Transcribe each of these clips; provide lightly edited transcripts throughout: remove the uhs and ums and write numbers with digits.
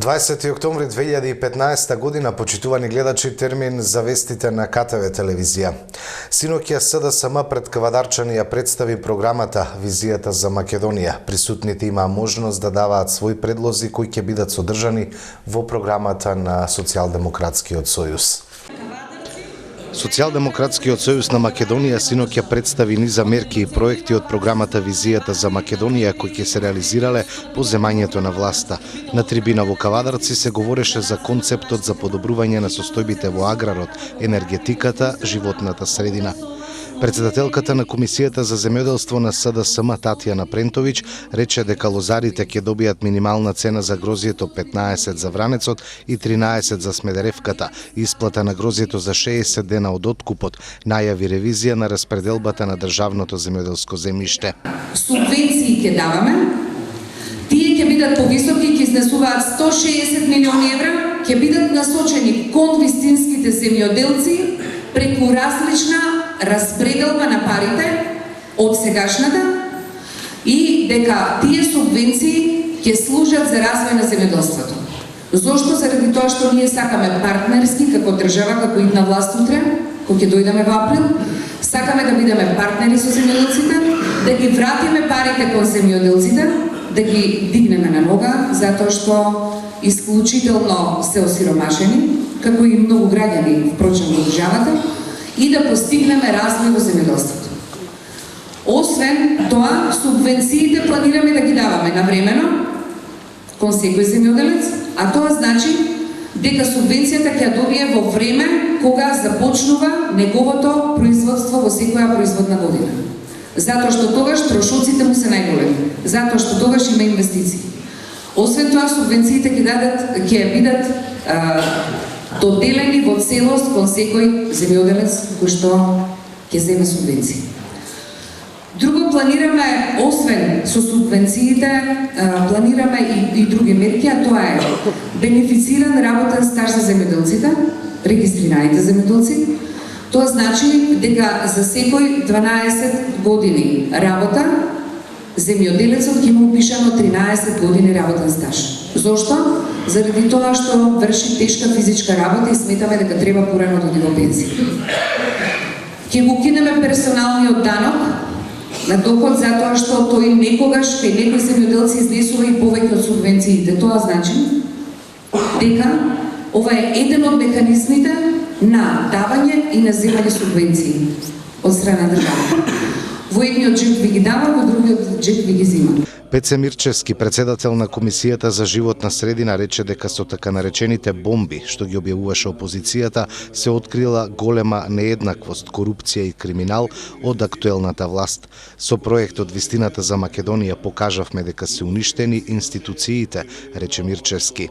20 октомври 2015 година, почитувани гледачи, термин за вестите на КТВ телевизија. Синоќа СДСМ пред Кавадарчани ја представи програмата Визијата за Македонија. Присутните имаа можност да даваат своји предлози кои ќе бидат содржани во програмата на Социјалдемократскиот сојуз. Социјалдемократскиот сојуз на Македонија синоќа представи низа мерки и проекти од програмата Визијата за Македонија кои ќе се реализирале по земањето на власта. На трибина во Кавадарци се говореше за концептот за подобрување на состојбите во аграрот, енергетиката, животната средина. Председателката на Комисијата за земјоделство на СДСМ Татјана Прентовиќ рече дека лозарите ќе добијат минимална цена за грозјето 15 за вранецот и 13 за смедеревката, исплата на грозјето за 60 дена од откупот, најави ревизија на распределбата на државното земјоделско земјиште. Субвенции ќе даваме, тие ќе бидат повисоки, ќе изнесуваат 160 милиони евра, ќе бидат насочени кон вистинските земјоделци преку различна распределба на парите од сегашната и дека тие субвенции ќе служат за развој на земјоделството. Зошто? Заради тоа што ние сакаме партнерски како држава, како идна власт утре, кога ќе дојдеме во април, сакаме да бидеме партнери со земјоделците, да ги вратиме парите кон земјоделците, да ги дигнеме на нога, затоа што исклучително се осиромашени, како и многу граѓани впрочем во државата, и да постигнеме развој во земјоделството. Освен тоа, субвенциите планираме да ги даваме навремено кон секој земјоделец, а тоа значи дека субвенцијата ќе ја добие во време кога започнува неговото производство во секоја производна година. Затоа што тогаш трошоците му се најголеми, затоа што тогаш има инвестиции. Освен тоа, субвенциите ќе бидат доделени во целост кон секој земјоделец кој што ќе земе субвенции. Друго планираме, освен со субвенциите, планираме и други мерки, а тоа е бенефициран работен стаж за земјоделците, регистрираните земјоделци. Тоа значи дека за секој 12 години работа земјоделецот ќе има упишано 13 години работен стаж. Зошто? Заради тоа што врши тешка физичка работа и сметаме дека треба порано да оди во пензија. Ќе го кинеме персоналниот данок на доход затоа што тој некогаш кај некои земјоделци изнесува и повеќе од субвенциите. Тоа значи дека ова е еден од механизмите на давање и на земање субвенции од страна на државата. Во едниот джеб ви ги дава, во другиот джеб ви ги зема. Пеце Мирчевски, председател на Комисијата за животна средина, рече дека со така наречените бомби, што ги објавуваше опозицијата, се открила голема нееднаквост, корупција и криминал од актуелната власт. Со проектот Вистината за Македонија покажавме дека се уништени институциите, рече Мирчевски.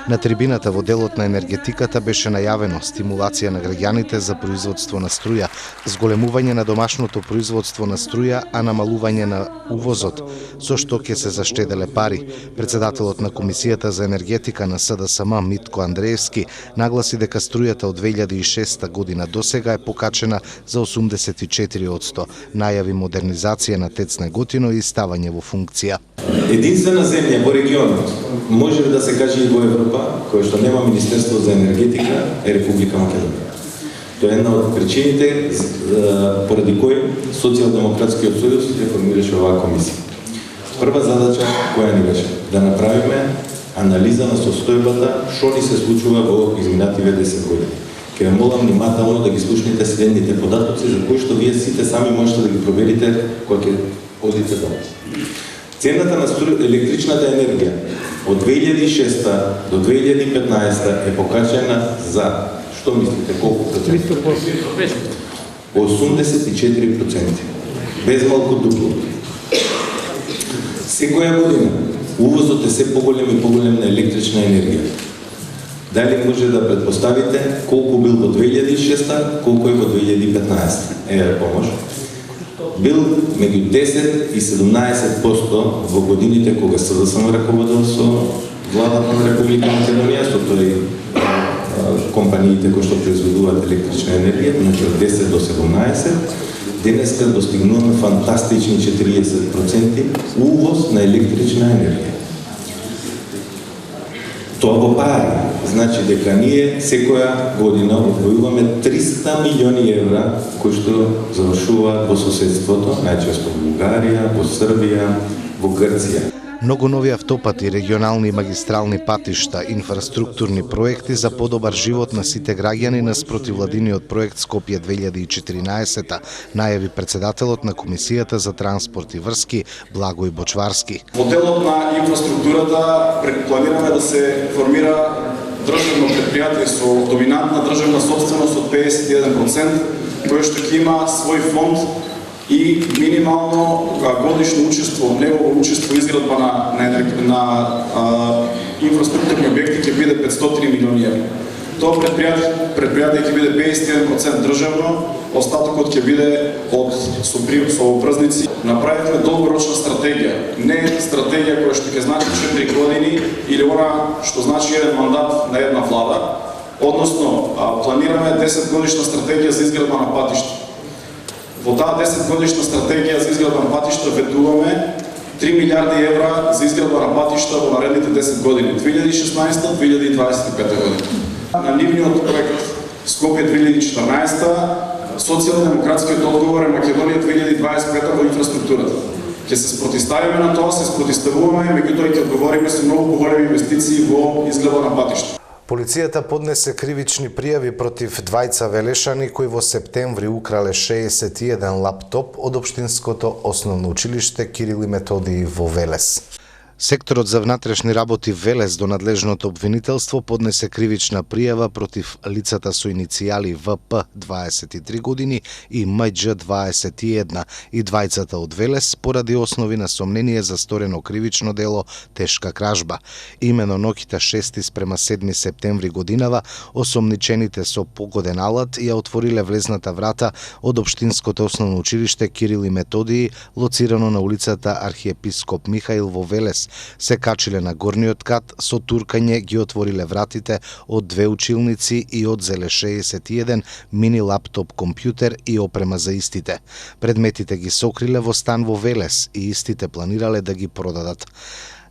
На трибината во делот на енергетиката беше најавено стимулација на граѓаните за производство на струја, зголемување на домашното производство на струја, а намалување на увозот, со што ќе се заштеделе пари. Председателот на Комисијата за енергетика на СДСМ Митко Андреевски нагласи дека струјата од 2006 година досега е покачена за 84%, најави модернизација на ТЕЦ Неготино и ставање во функција. Единствена земја во регионот, може да се каже и во Европа, која што нема Министерство за енергетика, е Република Македонија. Тоа е една од причините поради кој Социјалдемократскиот сојуз формираше оваа комисија. Прва задача која ни беше да направиме анализа на состојбата што ни се случува во изминативе 10 години. Ке ве молам внимателно да ги слушнете следните податоци за кои што вие сите сами можете да ги проверите кога ќе одите дома. Цената на електричната енергија од 2006 до 2015 е покачена за, што мислите, колку проценти? 84%. Без малку дупло. Секоја година увозот е се поголем и поголем на електрична енергија. Дали може да предпоставите колку бил во 2006, колку е во 2015? Еве помош. Бил меѓу 10 и 17% во годините кога СДСМ раководел со владата на Република Македонија, со тој компаниите кои што произведуваат електрична енергија, значи од 10 до 17, денеска достигнуваме фантастични 40% увоз на електрична енергија. Тоа во пари, значи дека ние секоја година одвојуваме 300 милиони евра кои што завршуваат во соседството, најчесто во Бугарија, во Србија, во Грција. Многу нови автопати, регионални и магистрални патишта, инфраструктурни проекти за подобар живот на сите граѓани наспроти владиниот проект Скопје 2014, најави председателот на Комисијата за транспорт и врски Благој Бочварски. Во делот на инфраструктурата планираме да се формира државно предпријатие со доминантна државна собственост од 51%, кој што ќе има свој фонд и минимално годишно учество, негово учество изградба на инфраструктурни објекти ќе биде 500 милиони евра. Тоа предпријатие ќе биде 51% државно, остатокот ќе биде со обврзници. Направивме долгорочна стратегија, не стратегија која што ќе значи 4 години или она што значи еден мандат на една влада, односно планираме 10 годишна стратегија за изградба на патишта. Во таа 10-годишна стратегија за изградба на патишта ветуваме 3 милиарди евра за изградба на патишта во наредните 10 години, 2016-2025 година. На нивниот проект Скопје 2014, социјалдемократскиот одговор е Македонија 2025 во инфраструктурата. Ќе се спротивставиме на тоа, се спротивставуваме, меѓутоа ќе одговориме со многу поголеми инвестиции во изградба на патишта. Полицијата поднесе кривични пријави против двајца велешани кои во септември украле 61 лаптоп од Општинското основно училиште Кирил и Методиј во Велес. Секторот за внатрешни работи Велес до надлежното обвинителство поднесе кривична пријава против лицата со иницијали ВП 23 години и МДЖ 21 и двајцата од Велес поради основи на сомнение за сторено кривично дело тешка кражба. Имено ноќта 6 спрема 7 септември годинава осомничените со погоден алат ја отвориле влезната врата од Општинското основно училиште Кирил и Методиј, лоцирано на улицата Архиепископ Михаил во Велес. Се качиле на горниот кат, со туркање ги отвориле вратите од две училници и одзеле 61 мини лаптоп компјутер и опрема за истите. Предметите ги сокриле во стан во Велес и истите планирале да ги продадат.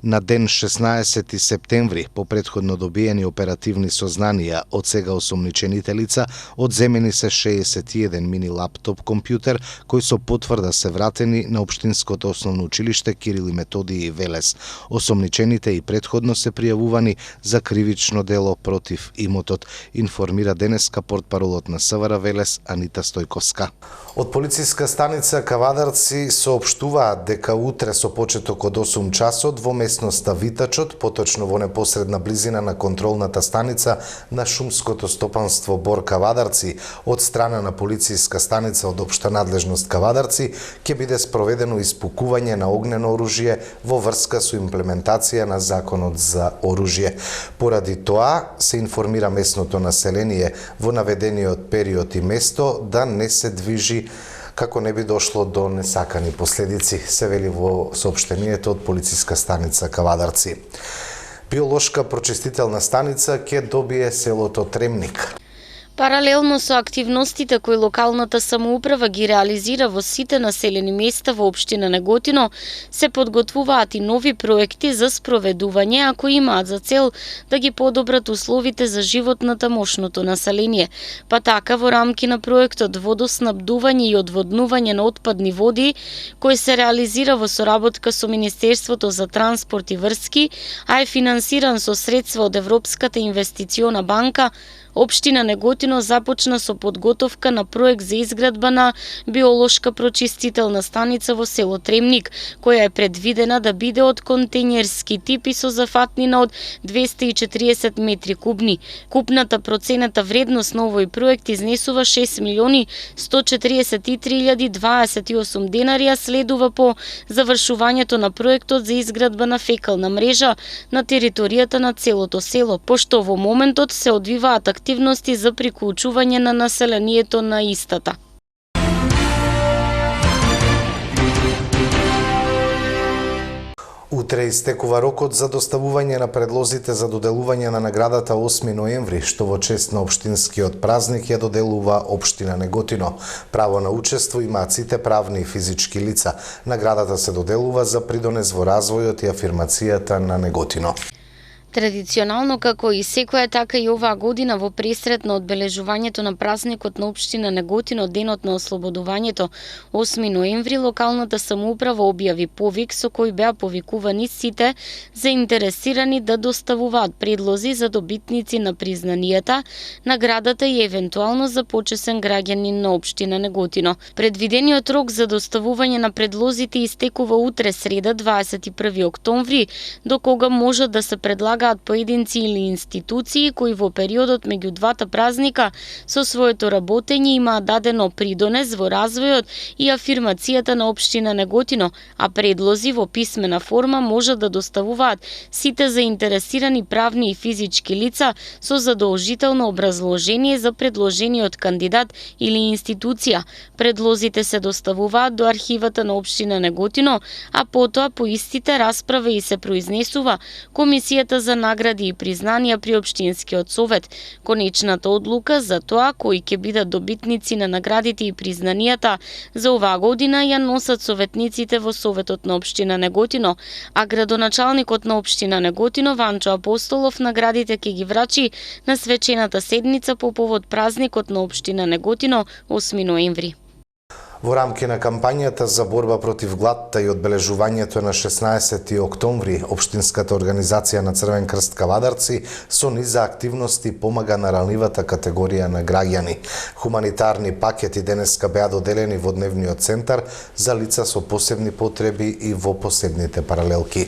На ден 16 септември, по претходно добиени оперативни сознанија од сега осомничените лица, одземени се 61 мини лаптоп компјутер, кои со потврда се вратени на Општинското основно училиште Кирил и Методиј и Велес. Осомничените и претходно се пријавувани за кривично дело против имотот, информира денеска портпаролот на СВР Велес Анита Стојковска. Од полициска станица Кавадарци соопштуваат дека утре со почеток од 8 часот во местноста Витачот, поточно во непосредна близина на контролната станица на шумското стопанство Бор Кавадарци, од страна на полициска станица од општа надлежност Кавадарци, ќе биде спроведено испукување на огнено оружје во врска со имплементација на законот за оружје. Поради тоа се информира местното население во наведениот период и место да не се движи како не би дошло до несакани последици, се вели во соопштението од полициска станица Кавадарци. Биолошка прочистителна станица ќе добие селото Тремник. Паралелно со активностите кои локалната самоуправа ги реализира во сите населени места во општина Неготино, се подготвуваат и нови проекти за спроведување, а кои имаат за цел да ги подобрат условите за живот на тамошното население. Па така во рамки на проектот водоснабдување и одводнување на отпадни води, кој се реализира во соработка со Министерството за транспорт и врски, а е финансиран со средства од Европската инвестициона банка, Општина Неготино започна со подготовка на проект за изградба на биолошка прочистителна станица во село Тремник, која е предвидена да биде од контејнерски тип и со зафатнина од 240 метри кубни. Купната процената вредност на овој проект изнесува 6.143.028 денари, а следува по завршувањето на проектот за изградба на фекална мрежа на територијата на целото село, пошто во моментот се одвиваат активности за приклучување на населението на истата. Утре истекува рокот за доставување на предлозите за доделување на наградата 8 ноември, што во чест на општинскиот празник ја доделува општина Неготино. Право на учество имаат сите правни и физички лица. Наградата се доделува за придонес во развојот и афирмацијата на Неготино. Традиционално, како и секоја, така и оваа година во пресрет на одбележувањето на празникот на општина Неготино, денот на ослободувањето, 8 ноември, локалната самоуправа објави повик со кој беа повикувани сите заинтересирани да доставуваат предлози за добитници на признанијата, наградата и евентуално за почесен граѓанин на општина Неготино. Предвидениот рок за доставување на предлозите истекува утре, среда, 21 октомври, до кога можат да се предлагаат поединци или институции кои во периодот меѓу двата празника со своето работење имаат дадено придонес во развојот и афирмацијата на општина Неготино, а предлози во писмена форма можат да доставуваат сите заинтересирани правни и физички лица со задолжително образложение за предложениот кандидат или институција. Предлозите се доставуваат до архивата на општина Неготино, а потоа по истите расправа и се произнесува Комисијата за награди и признанија при општинскиот совет. Конечната одлука за тоа кои ќе бидат добитници на наградите и признанијата за оваа година ја носат советниците во советот на општина Неготино, а градоначалникот на општина Неготино Ванчо Апостолов наградите ќе ги врачи на свечената седница по повод празникот на општина Неготино 8 ноември. Во рамки на кампањата за борба против гладта и одбележувањето на 16 октомври, Општинската организација на Црвен крст Кавадарци со низ за активности помага на ранливата категорија на граѓани. Хуманитарни пакети денеска беа доделени во дневниот центар за лица со посебни потреби и во посебните паралелки.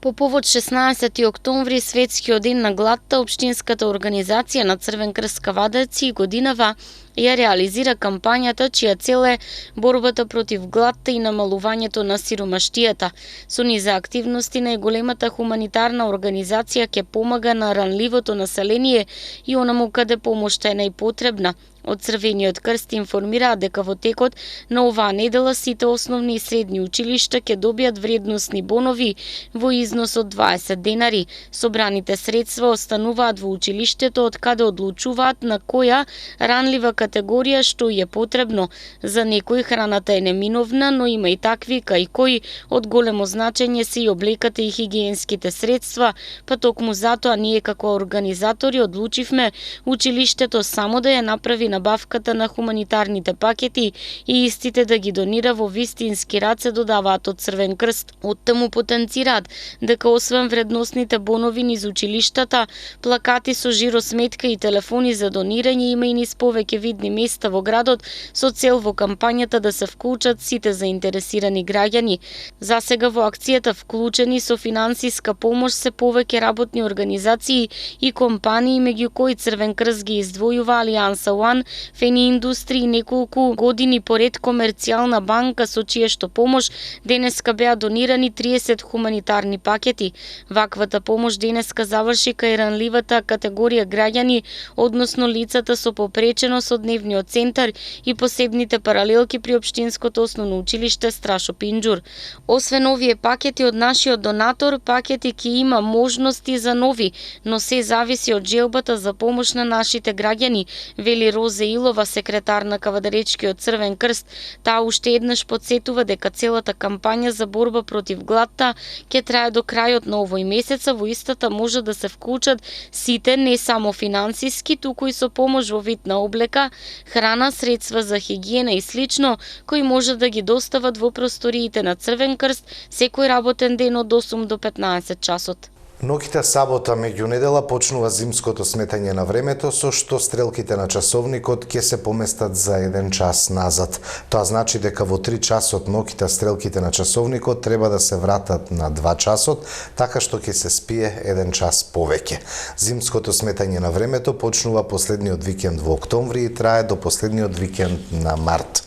По повод 16 октомври, светскиот ден на гладта, Општинската организација на Црвен крст Кавадарци годинава ја реализира кампањата чија цел е борбата против гладта и намалувањето на сиромаштијата. Со низ за активности најголемата хуманитарна организација ќе помага на ранливото население и онаму каде помошта е најпотребна. Од Црвениот крст информираат дека во текот на оваа недела сите основни и средни училишта ќе добијат вредносни бонови во износ од 20 денари. Собраните средства остануваат во училиштето од каде одлучуваат на која ранлива категорија што е потребно. За некои храната е неминовна, но има и такви кај кои од големо значење се и облеката и хигиенските средства, па токму затоа ние како организатори одлучивме училиштето само да ја направи набавката на хуманитарните пакети и истите да ги донира во вистински раце, додаваат од Црвен крст. Оттаму потенцираат дека освен вредносните бонови низ училиштата, плакати со жиросметка и телефони за донирање има и низ повеќе видни места во градот со цел во кампањата да се вклучат сите заинтересирани граѓани. За сега во акцијата вклучени со финансиска помош се повеќе работни организации и компании, меѓу кои Црвен крст ги издвојува Алијанса One, Фени Индустрии, неколку години поред Комерцијална банка, со чијешто помош денеска беа донирани 30 хуманитарни пакети. Ваквата помош денеска заврши кај ранливата категорија граѓани, односно лицата со попреченост од дневниот центар и посебните паралелки при Општинското основно училиште Страшо Пинџур. Освен овие пакети од нашиот донатор, пакети ќе има можности за нови, но се зависи од желбата за помош на нашите граѓани, вели Розе Илова, секретар на Кавадаречкиот Црвен крст. Таа уште еднаш потсетува дека целата кампања за борба против гладта ќе трае до крајот на овој месец, а во истата може да се вклучат сите, не само финансиски, туку и со помош во вид на облека, храна, средства за хигиена и слично, кои може да ги достават во просториите на Црвен крст секој работен ден од 8 до 15 часот. Ноќта сабота меѓу недела почнува зимското сметање на времето, со што стрелките на часовникот ќе се поместат за 1 час назад. Тоа значи дека во 3 часот ноќта стрелките на часовникот треба да се вратат на 2 часот, така што ќе се спие 1 час повеќе. Зимското сметање на времето почнува последниот викенд во октомври и трае до последниот викенд на март.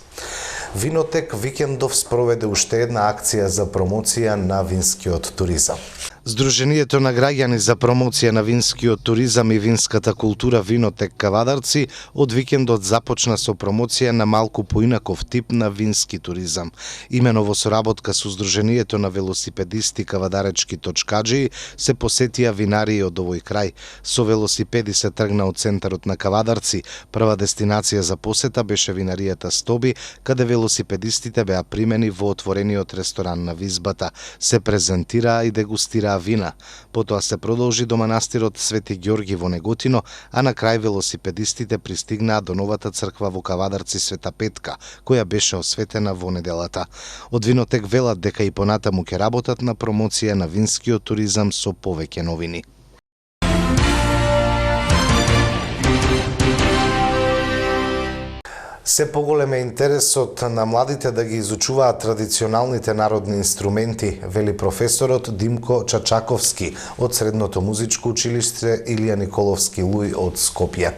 Винотек викендов спроведе уште една акција за промоција на винскиот туризам. Сдруженијето на граѓани за промоција на винскиот туризам и винската култура Винотек Кавадарци од викендот започна со промоција на малку поинаков тип на вински туризам. Имено во соработка со Сдруженијето на велосипедисти Кавадаречки точкаџии се посетија винарии од овој крај. Со велосипеди се тргна од центарот на Кавадарци. Прва дестинација за посета беше винаријата Стоби, каде велосипедистите беа примени во отворениот ресторан на Визбата. Се презентираа и дегустираа сервираа вина. Потоа се продолжи до манастирот Свети Ѓорги во Неготино, а на крај велосипедистите пристигнаа до новата црква во Кавадарци Света Петка, која беше осветена во неделата. Од Винотек велат дека и понатаму ќе работат на промоција на винскиот туризам со повеќе новини. Се поголем е интересот на младите да ги изучуваат традиционалните народни инструменти, вели професорот Димко Чачаковски од Средното музичко училиште Илија Николовски Луј од Скопје.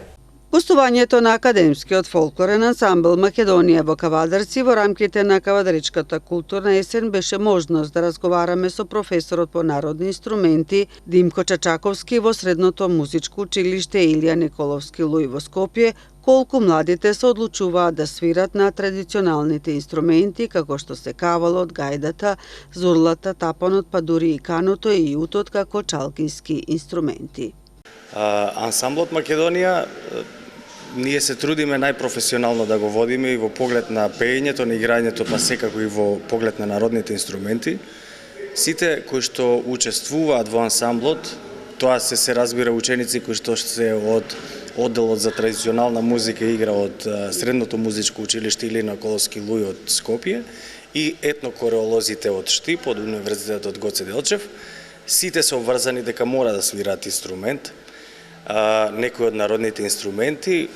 Гостувањето на академскиот фолклорен ансамбл Македонија во Кавадарци во рамките на Кавадаричката културна есен беше можност да разговараме со професорот по народни инструменти Димко Чачаковски во Средното музичко училиште Илија Николовски Луј во Скопје, колку младите се одлучуваат да свират на традиционалните инструменти како што се кавалот, гајдата, зурлата, тапанот, па дури и каното и утот како чалкински инструменти. Ансамблот Македонија ние се трудиме најпрофесионално да го водиме и во поглед на пеењето, на играњето, па секако и во поглед на народните инструменти. Сите кои што учествуваат во ансамблот, тоа се разбира ученици кои што се од одделот за традиционална музика и игра од Средното музичко училиште Илија Николовски Луј од Скопје и етнокореолозите од Штип, од Универзитетот Гоце Делчев. Сите се обврзани дека мора да свират инструмент, некои од народните инструменти.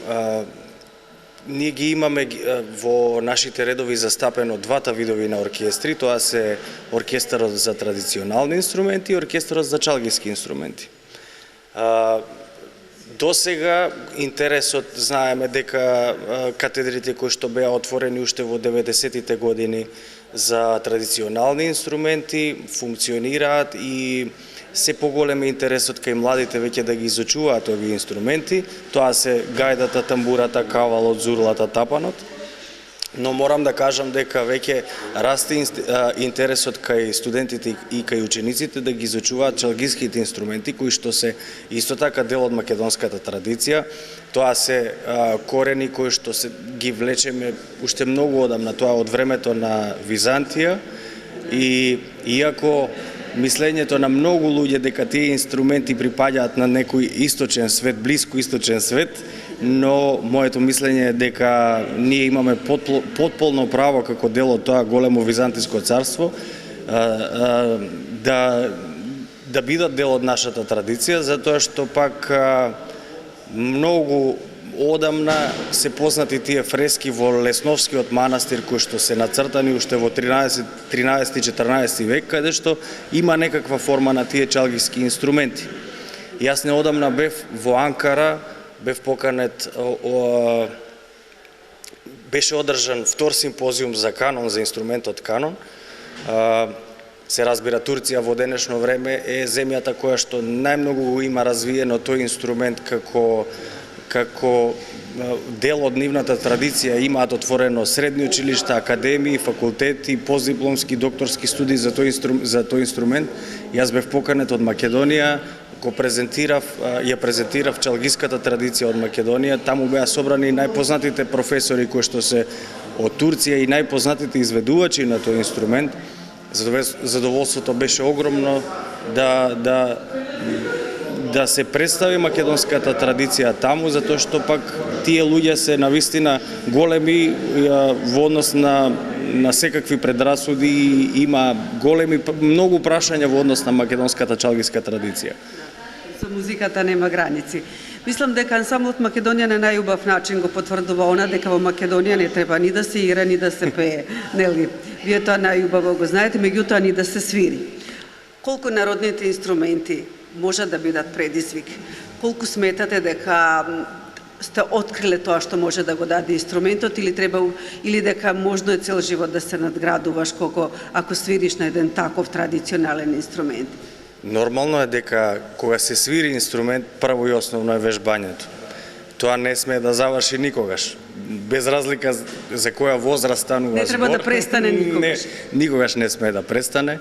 Ние ги имаме во нашите редови застапено двата видови на оркестри, тоа се оркестарот за традиционални инструменти и оркестарот за чалгиски инструменти. До сега интересот, знаеме дека катедрите кои што беа отворени уште во 90-тите години за традиционални инструменти функционираат и се поголем е интересот кај младите веќе да ги изучуваат овие инструменти. Тоа се гајдата, тамбурата, кавалот, зурлата, тапанот. Но морам да кажам дека веќе расте интересот кај студентите и кај учениците да ги изучуваат чалгиските инструменти, кои што се исто така дел од македонската традиција. Тоа се корени кои што се ги влечеме уште многу одамна, тоа од времето на Византија, и иако мислењето на многу луѓе дека тие инструменти припаѓаат на некој источен свет, блиско источен свет, но моето мислење е дека ние имаме потполно право како дел од тоа големо византиско царство да бидат дел од нашата традиција, затоа што пак многу одамна се познати тие фрески во Лесновскиот манастир кои што се нацртани уште во 13-14 век, каде што има некаква форма на тие чалгиски инструменти. Јас неодамна бев во Анкара, бев поканет, беше одржан втор симпозиум за канон, за инструментот канон. Се разбира, Турција во денешно време е земјата која што најмногу има развиено тој инструмент како дел од нивната традиција. Имаат отворено средни училишта, академии, факултети, постдипломски, докторски студии за тој инструмент. Јас бев поканет од Македонија, ја презентирав чалгиската традиција од Македонија. Таму беа собрани најпознатите професори кои што се од Турција и најпознатите изведувачи на тој инструмент. Задоволството беше огромно да се представи македонската традиција таму, затоа што пак тие луѓе се навистина големи во однос на секакви предрасуди и има многу прашања во однос на македонската чалгиска традиција. За музиката нема граници. Мислам дека ансамблот Македонија на најубав начин го потврдува она дека во Македонија не треба ни да се игра, ни да се пее, нели? Вие тоа најубаво го знаете, меѓутоа ни да се свири. Колку народните инструменти може да бидат предизвик? Колку сметате дека сте откриле тоа што може да го даде инструментот или дека можно е цел живот да се надградуваш ако свириш на еден таков традиционален инструмент? Нормално е дека кога се свири инструмент, прво и основно е вежбањето. Тоа не смее да заврши никогаш. Без разлика за која возраст станува збор. Не треба да престане никогаш. Никогаш не смее да престане.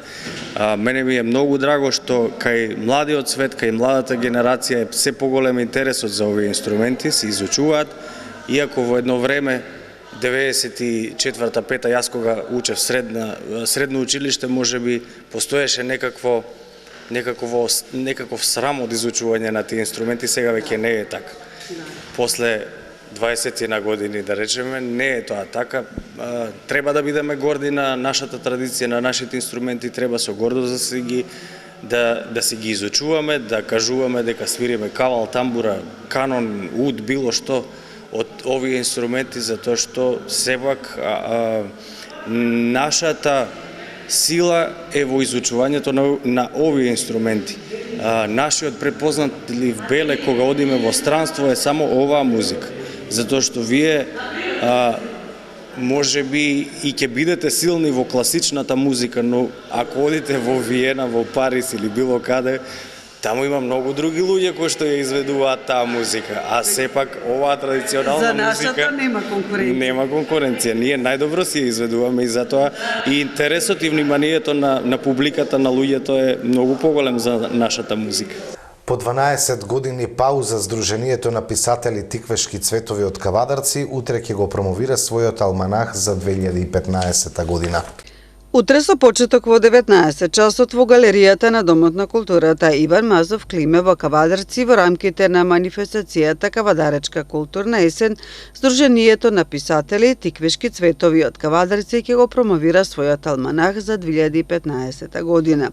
Мене ми е многу драго што кај младиот свет, кај младата генерација е се поголем интересот за овие инструменти, се изучуваат, иако во едно време 94-5 јас кога учев средно училиште, можеби постоеше некакво некаков срам од изучување на тие инструменти, сега веќе не е така. После 20 години, да речеме, не е тоа така. Треба да бидеме горди на нашата традиција, на нашите инструменти, треба со гордост да си ги изучуваме, да кажуваме дека свириме кавал, тамбура, канон, уд, било што од овие инструменти, затоа што сепак нашата сила е во изучувањето на овие инструменти. Нашиот препознатлив белег кога одиме во странство е само оваа музика, затоа што вие може би и ќе бидете силни во класичната музика, но ако одите во Виена, во Париз или било каде, таму има многу други луѓе кои што ја изведуваат таа музика, а сепак оваа традиционална музика за нашата нема конкуренција. Нема конкуренција. Ние најдобро си ја изведуваме и затоа и интересот и вниманието на публиката, на луѓето е многу поголем за нашата музика. По 12 години пауза Сдруженијето на писатели Тиквешки цветови од Кавадарци утре ќе го промовира својот алманах за 2015 година. Утре со почеток во 19 часот во галеријата на Домот на културата Иван Мазов Климе во Кавадарци во рамките на манифестацијата Кавадаречка културна есен, Сдруженијето на писатели Тиквешки цветови од Кавадарци ќе го промовира својот алманах за 2015 година.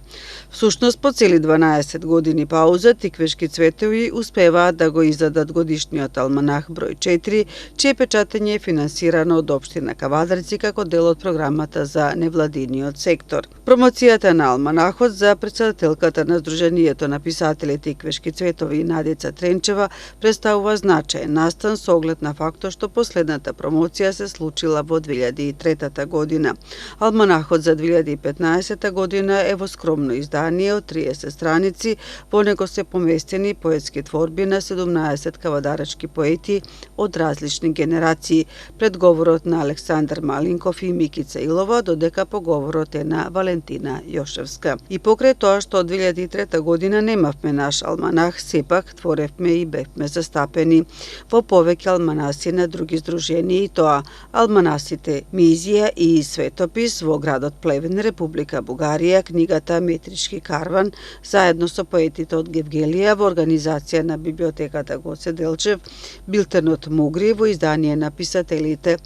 Всушност, по цели 12 години пауза, Тиквешки цветови успеваат да го издадат годишниот алманах број 4, чие печатење е финансирано од општина Кавадарци како дел од програмата за невладиниот сектор. Промоцијата на алманахот за претседателката на Сдруженијето на писатели Тиквешки цветови Надица Тренчева представува значаен настан со оглед на фактот што последната промоција се случила во 2003 година. Алманахот за 2015 година е во скромно издание од 30 страници, во него се поместени поетски творби на 17 кавадаречки поети од различни генерации, пред говорот на Александар Малинков и Микица Илова, додека говорот е на Валентина Јошевска. И покрај тоа што од 2003 година немавме наш алманах, сепак творевме и бевме застапени во повеќе алманаси на други здруженија, и тоа алманасите Мизија и Светопис во градот Плевен, Република Бугарија, книгата Метрички карван, заедно со поетите од Гевгелија во организација на библиотеката Гоце Делчев, билтенот Мугри во издание на писателите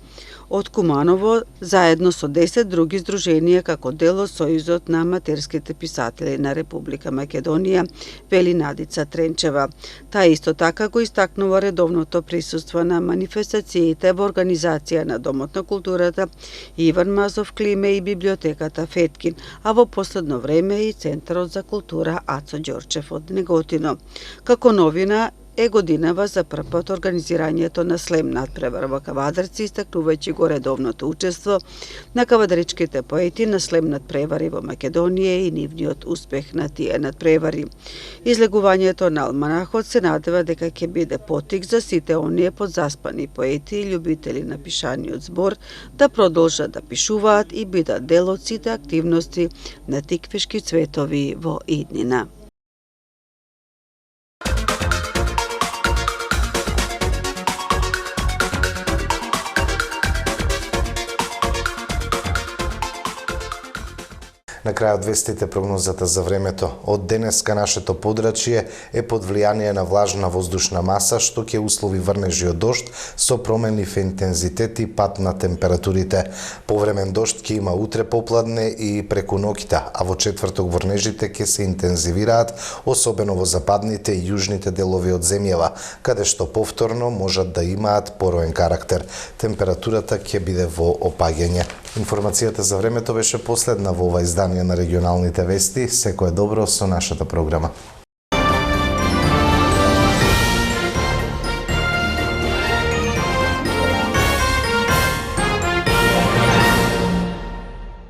од Куманово, заедно со 10 други здруженија како дел од Сојузот на аматерските писатели на Република Македонија, вели Надица Тренчева. Таа исто така го истакнува редовното присуство на манифестациите во организација на Домот на културата Иван Мазов Климе и библиотеката Феткин, а во последно време и Центарот за култура Ацо Ѓорчев од Неготино. Како новина е годинава за прв пат организирањето на слем надпревар во Кавадарци, истакнувајќи го редовното учество на кавадаричките поети на слем надпревари во Македонија и нивниот успех на тие надпревари. Излегувањето на алманахот се надева дека ќе биде потик за сите оние подзаспани поети и љубители на пишаниот збор да продолжат да пишуваат и бидат дел од сите активности на Тиквешки цветови во иднина. На крајот вестите прогнозата за времето. Од денеска нашето подрачје е под влијание на влажна воздушна маса, што ќе услови врнежи од дожд со промени во интензитет и пад на температурите. Повремен дожд ќе има утре попладне и преку ноќта, а во четврток врнежите ќе се интензивираат, особено во западните и јужните делови од земјава, каде што повторно можат да имаат пороен карактер. Температурата ќе биде во опаѓање. Информацијата за времето беше последна во ова издание на регионалните вести. Секое добро со нашата програма.